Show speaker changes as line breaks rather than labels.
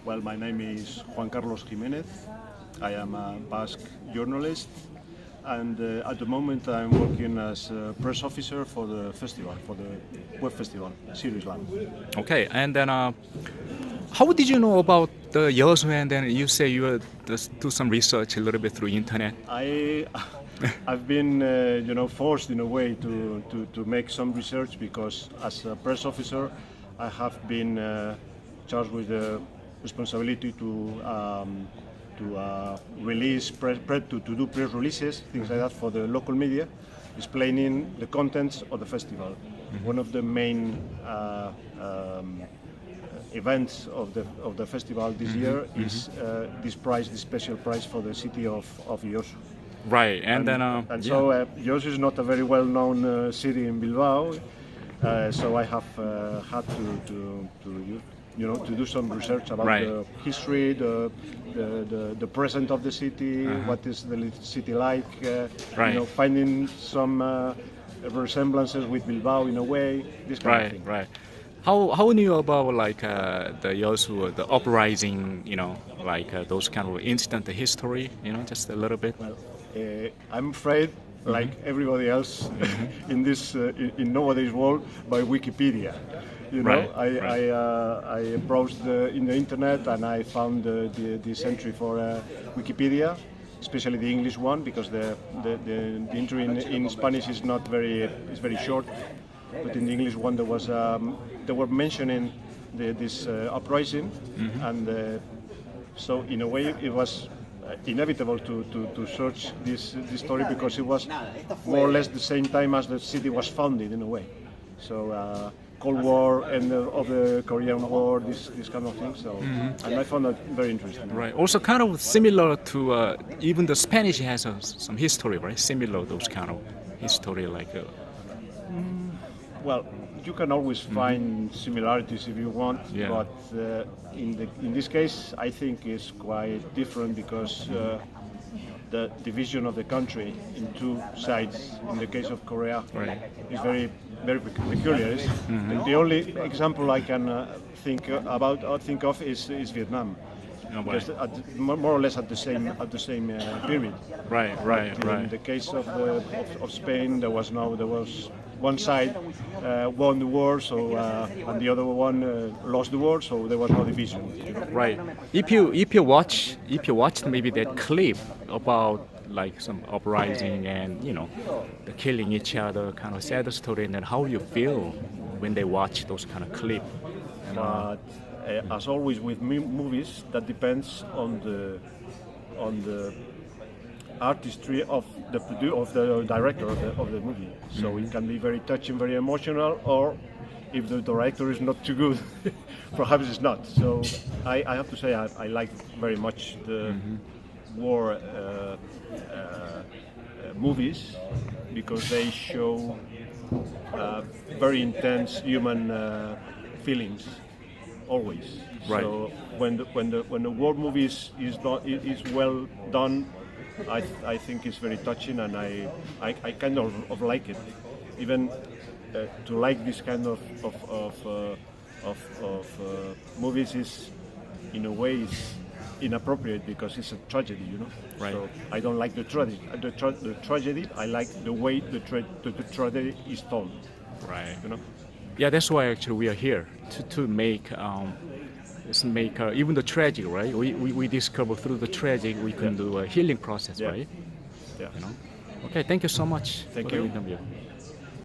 Well, my name is Juan Carlos Jiménez. I am a Basque journalist, and at the moment I'm working as a press officer for the festival, for the Web Festival, Seriesland.
Okay, and then how did you know about the Yeosu? And then you say you just do some research a little bit through internet.
I've been, forced in a way to make some research because as a press officer, I have been charged with the responsibility to release to do press releases, things like that for the local media, explaining the contents of the festival. Mm-hmm. One of the main events of the festival this year is this special prize for the city of Yeosu.
Right, and
so Yeosu is not a very well-known city in Bilbao, so I have had to do some research about the history, the present of the city, what is the city like, finding some resemblances with Bilbao in a way, this kind of thing.
Right. How knew you about the Yeosu, the uprising, those kind of instant history, just a little bit?
Well, I'm afraid, like everybody else in this in nowadays world, by Wikipedia. I browsed in the internet and I found this entry for Wikipedia, especially the English one, because the entry in Spanish is not very very short. But in the English one there was they were mentioning this uprising, and so in a way it was inevitable to search this story because it was more or less the same time as the city was founded in a way. So Cold War, end of the Korean War, this kind of thing. So and I found that very interesting.
Right. Also kind of similar to even the Spanish has some history, right? Similar those kind of history
Well, you can always find similarities if you want, but in this case, I think it's quite different because the division of the country in two sides, in the case of Korea, is very, very peculiar. The only example I can think of is Vietnam. Because more or less at the same period.
Right.
In the case of Spain, there was one side won the war, so and the other one lost the war, so there was no division.
Right. If you watched maybe that clip about some uprising and the killing each other kind of sad story, and then how you feel when they watch those kind of clip.
But as always with movies, that depends on the artistry of the director of the movie. So it can be very touching, very emotional, or if the director is not too good, perhaps it's not. So I have to say I like very much the war movies because they show very intense human feelings. Always.
Right.
So when the war movie is well done, I think it's very touching, and I kind of like it. Even to like this kind of movies is in a way is inappropriate because it's a tragedy,
Right.
So I don't like the tragedy. The tragedy. I like the way the tragedy is told.
Right. Yeah, that's why actually we are here to make even the tragic, right? We discover through the tragic we can do a healing process, right?
Yeah.
Okay, thank you so much
Thank
for
you.
the interview.